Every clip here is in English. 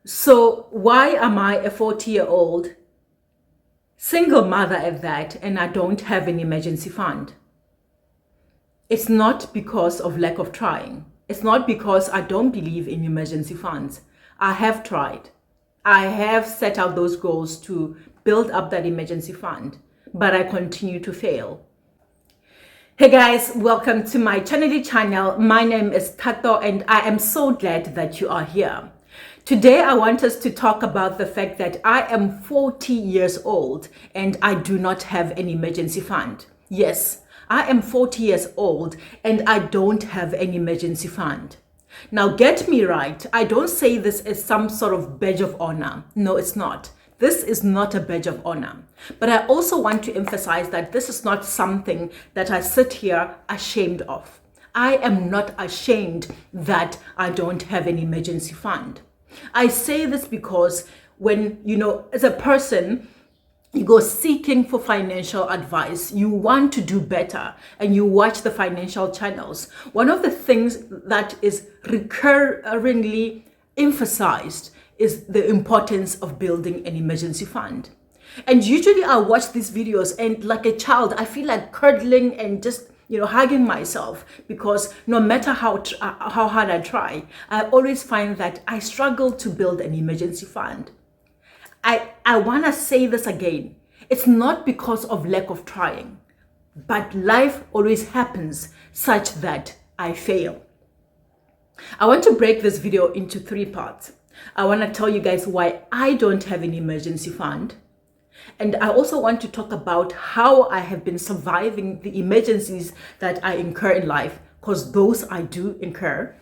So why am I a 40-year-old single mother at that and I don't have an emergency fund? It's not because of lack of trying. It's not because I don't believe in emergency funds. I have tried. I have set out those goals to build up that emergency fund, but I continue to fail. Hey guys, welcome to my channel. My name is Kato and I am so glad that you are here. Today I want us to talk about the fact that I am 40 years old and I do not have an emergency fund. Yes, I am 40 years old and I don't have an emergency fund. Now get me right, I don't say this as some sort of badge of honor. No, it's not. This is not a badge of honor. But I also want to emphasize that this is not something that I sit here ashamed of. I am not ashamed that I don't have an emergency fund. I say this because when, as a person, you go seeking for financial advice, you want to do better, and you watch the financial channels. One of the things that is recurringly emphasized is the importance of building an emergency fund. And usually I watch these videos and like a child, I feel like curdling and just hugging myself, because no matter how hard I try, I always find that I struggle to build an emergency fund. I want to say this again. It's not because of lack of trying, but life always happens such that I fail. I want to break this video into 3 parts. I want to tell you guys why I don't have an emergency fund. And I also want to talk about how I have been surviving the emergencies that I incur in life, because those I do incur.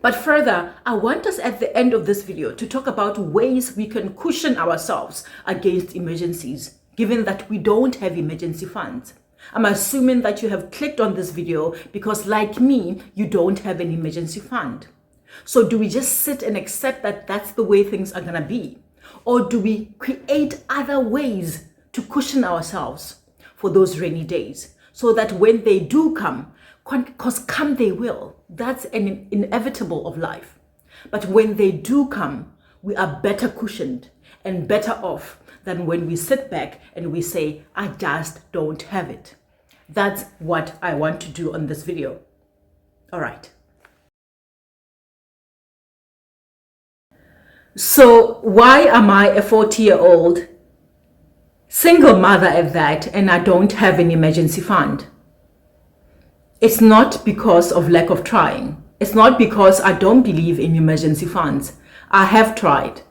But further, I want us at the end of this video to talk about ways we can cushion ourselves against emergencies, given that we don't have emergency funds. I'm assuming that you have clicked on this video because, like me, you don't have an emergency fund. So do we just sit and accept that that's the way things are gonna be? Or do we create other ways to cushion ourselves for those rainy days so that when they do come, because come they will, that's an inevitable of life. But when they do come, we are better cushioned and better off than when we sit back and we say, I just don't have it. That's what I want to do on this video. All right. So why am I a 40-year-old single mother at that and I don't have an emergency fund? It's not because of lack of trying. It's not because I don't believe in emergency funds. I have tried.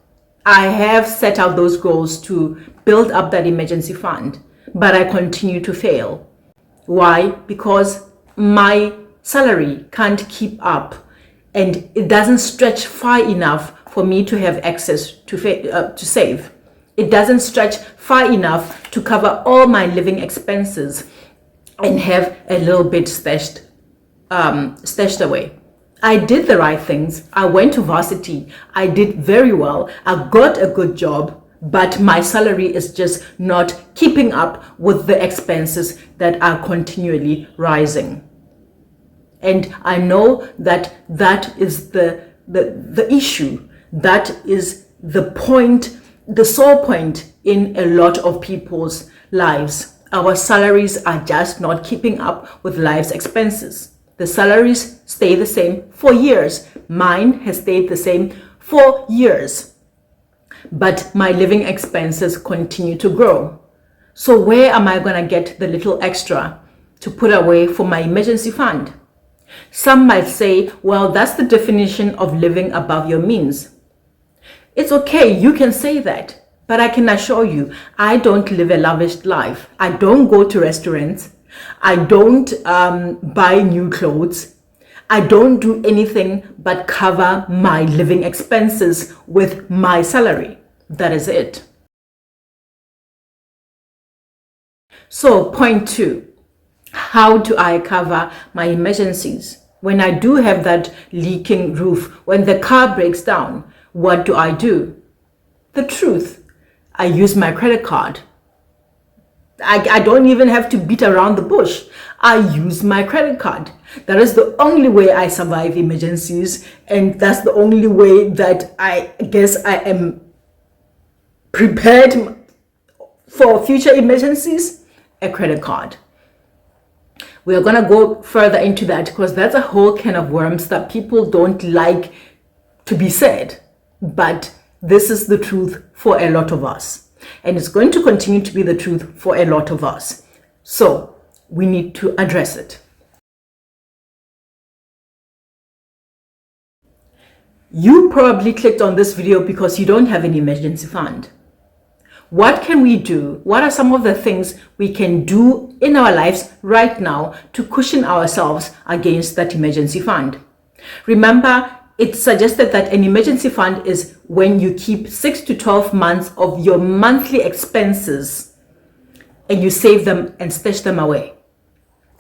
I have set out those goals to build up that emergency fund, but I continue to fail. Why? Because my salary can't keep up and it doesn't stretch far enough for me to have access to save. It doesn't stretch far enough to cover all my living expenses and have a little bit stashed away. I did the right things. I went to varsity. I did very well. I got a good job, but my salary is just not keeping up with the expenses that are continually rising. And I know that that is the issue. That is the point, the sore point in a lot of people's lives. Our salaries are just not keeping up with life's expenses. The salaries stay the same for years. Mine has stayed the same for years. But my living expenses continue to grow. So where am I going to get the little extra to put away for my emergency fund? Some might say, well, that's the definition of living above your means. It's okay, you can say that, but I can assure you, I don't live a lavish life. I don't go to restaurants. I don't buy new clothes. I don't do anything but cover my living expenses with my salary. That is it. So point 2, how do I cover my emergencies? When I do have that leaking roof, when the car breaks down, what do? The truth, I use my credit card. I don't even have to beat around the bush. I use my credit card. That is the only way I survive emergencies, and that's the only way that I guess I am prepared for future emergencies. A credit card. We are going to go further into that because that's a whole can of worms that people don't like to be said. But this is the truth for a lot of us. And it's going to continue to be the truth for a lot of us. So we need to address it. You probably clicked on this video because you don't have an emergency fund. What can we do? What are some of the things we can do in our lives right now to cushion ourselves against that emergency fund? Remember, it's suggested that an emergency fund is when you keep 6 to 12 months of your monthly expenses and you save them and stash them away.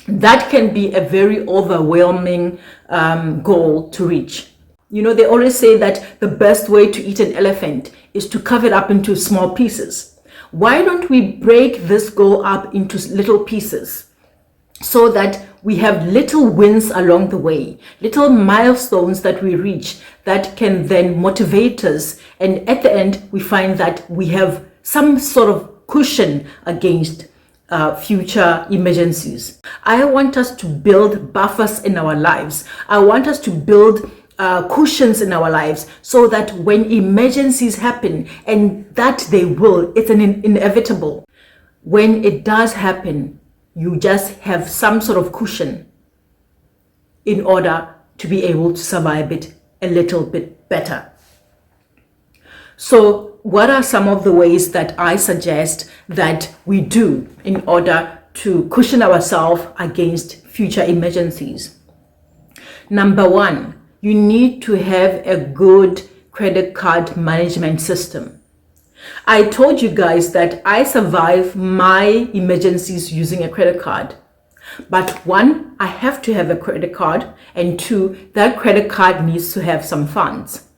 That can be a very overwhelming goal to reach. You know, they always say that the best way to eat an elephant is to carve it up into small pieces. Why don't we break this goal up into little pieces so that we have little wins along the way, little milestones that we reach that can then motivate us. And at the end, we find that we have some sort of cushion against future emergencies. I want us to build buffers in our lives. I want us to build cushions in our lives so that when emergencies happen, and that they will, it's an inevitable. When it does happen, you just have some sort of cushion in order to be able to survive it a little bit better. So what are some of the ways that I suggest that we do in order to cushion ourselves against future emergencies? Number one, you need to have a good credit card management system. I told you guys that I survive my emergencies using a credit card. But one, I have to have a credit card, and two, that credit card needs to have some funds.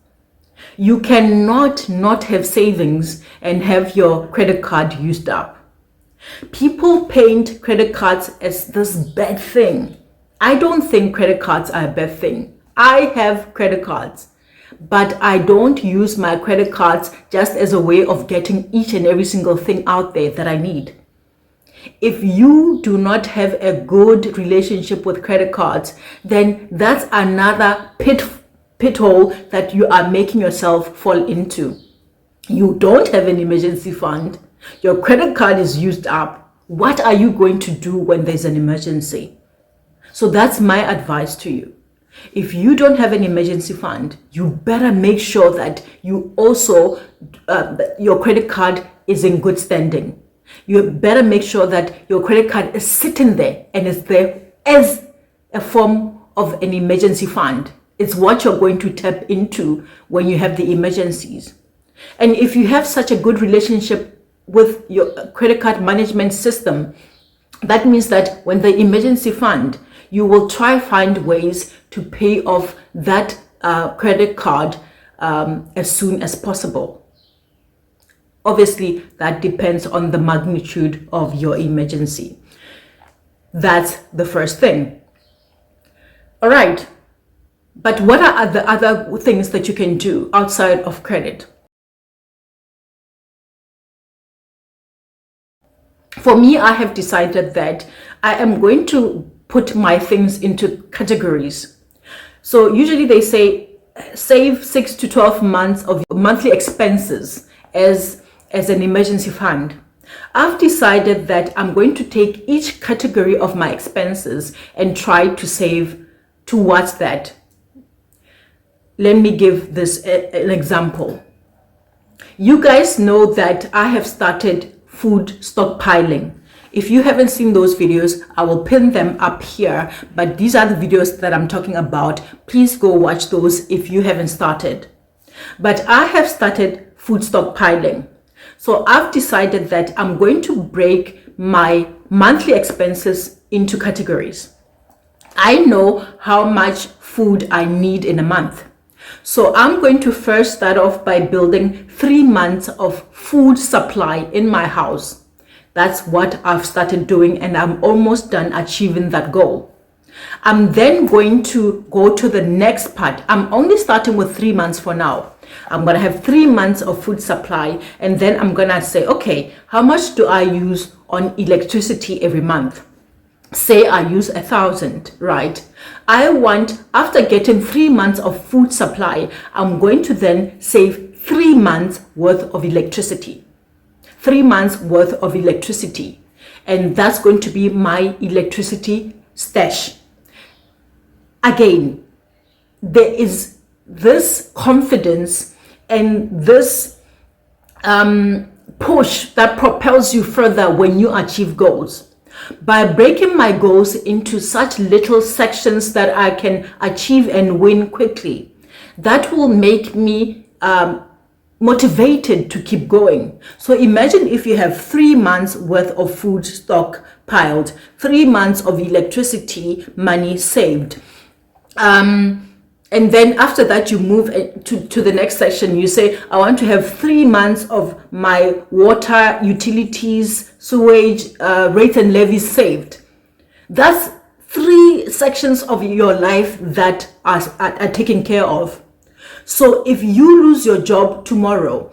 You cannot not have savings and have your credit card used up. People paint credit cards as this bad thing. I don't think credit cards are a bad thing. I have credit cards, but I don't use my credit cards just as a way of getting each and every single thing out there that I need. If you do not have a good relationship with credit cards, then that's another pit hole that you are making yourself fall into. You don't have an emergency fund. Your credit card is used up. What are you going to do when there's an emergency? So that's my advice to you. If you don't have an emergency fund, you better make sure that you also, your credit card is in good standing. You better make sure that your credit card is sitting there and is there as a form of an emergency fund. It's what you're going to tap into when you have the emergencies. And if you have such a good relationship with your credit card management system, that means that when the emergency fund, you will try find ways to pay off that credit card as soon as possible. Obviously, that depends on the magnitude of your emergency. That's the first thing. All right. But what are the other things that you can do outside of credit? For me, I have decided that I am going to put my things into categories. So usually they say save 6 to 12 months of your monthly expenses as an emergency fund. I've decided that I'm going to take each category of my expenses and try to save towards that. Let me give this an example. You guys know that I have started food stockpiling. If you haven't seen those videos, I will pin them up here, but these are the videos that I'm talking about. Please go watch those if you haven't started. But I have started food stockpiling. So I've decided that I'm going to break my monthly expenses into categories. I know how much food I need in a month. So I'm going to first start off by building 3 months of food supply in my house. That's what I've started doing, and I'm almost done achieving that goal. I'm then going to go to the next part. I'm only starting with 3 months for now. I'm going to have 3 months of food supply, and then I'm going to say, okay, how much do I use on electricity every month? Say I use 1,000, right? I want, after getting 3 months of food supply, I'm going to then save 3 months worth of electricity. 3 months worth of electricity. And that's going to be my electricity stash. Again, there is this confidence and this push that propels you further when you achieve goals. By breaking my goals into such little sections that I can achieve and win quickly, that will make me motivated to keep going. So imagine if you have 3 months worth of food stock piled, 3 months of electricity money saved. And then after that, you move to the next section. You say, I want to have 3 months of my water, utilities, sewage, rates and levies saved. That's 3 sections of your life that are taken care of. So if you lose your job tomorrow,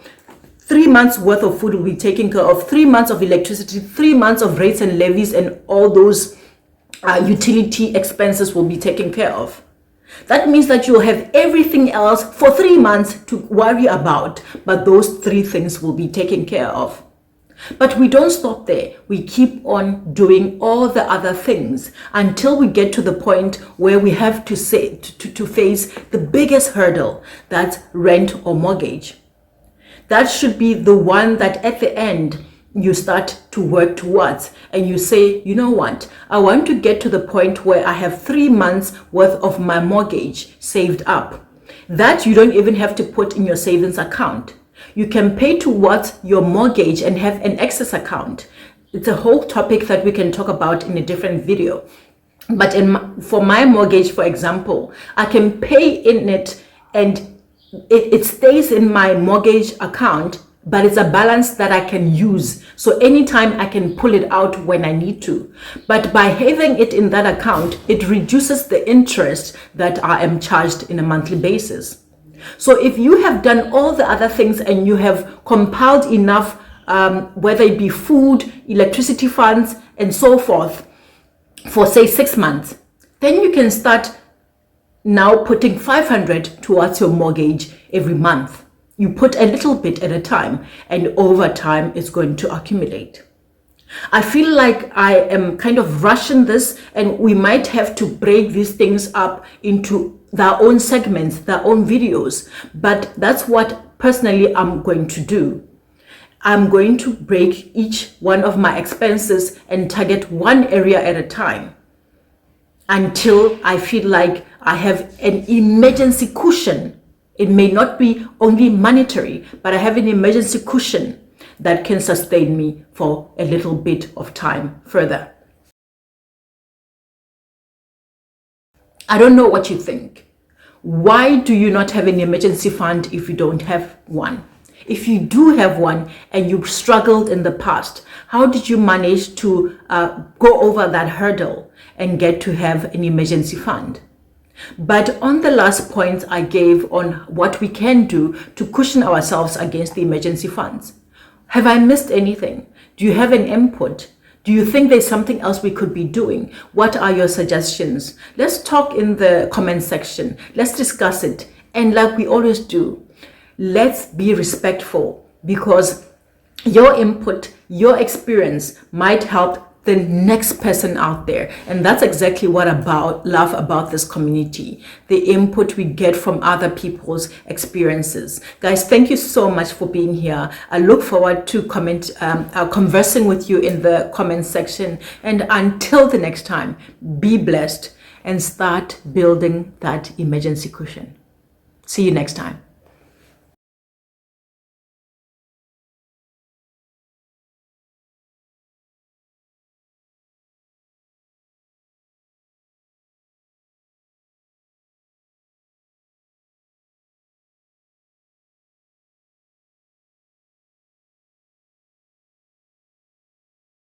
3 months worth of food will be taken care of, 3 months of electricity, 3 months of rates and levies, and all those utility expenses will be taken care of. That means that you'll have everything else for 3 months to worry about, but those 3 things will be taken care of. But we don't stop there. We keep on doing all the other things until we get to the point where we have to face the biggest hurdle, that's rent or mortgage. That should be the one that at the end you start to work towards, and you say, you know what, I want to get to the point where I have 3 months worth of my mortgage saved up. That you don't even have to put in your savings account. You can pay towards your mortgage and have an excess account. It's a whole topic that we can talk about in a different video. But for my mortgage, for example, I can pay in it and it stays in my mortgage account, but it's a balance that I can use. So anytime I can pull it out when I need to. But by having it in that account, it reduces the interest that I am charged in a monthly basis. So if you have done all the other things and you have compiled enough, whether it be food, electricity funds, and so forth, for say 6 months, then you can start now putting 500 towards your mortgage every month. You put a little bit at a time, and over time it's going to accumulate. I feel like I am kind of rushing this, and we might have to break these things up into their own segments, their own videos. But that's what personally I'm going to do. I'm going to break each one of my expenses and target one area at a time until I feel like I have an emergency cushion. It may not be only monetary, but I have an emergency cushion that can sustain me for a little bit of time further. I don't know what you think. Why do you not have an emergency fund if you don't have one? If you do have one and you've struggled in the past, how did you manage to go over that hurdle and get to have an emergency fund? But on the last point I gave on what we can do to cushion ourselves against the emergency funds, have I missed anything? Do you have an input? Do you think there's something else we could be doing? What are your suggestions? Let's talk in the comment section. Let's discuss it. And like we always do, let's be respectful, because your input, your experience might help the next person out there. And that's exactly what I love about this community, the input we get from other people's experiences. Guys, thank you so much for being here. I look forward to conversing with you in the comment section. And until the next time, be blessed and start building that emergency cushion. See you next time.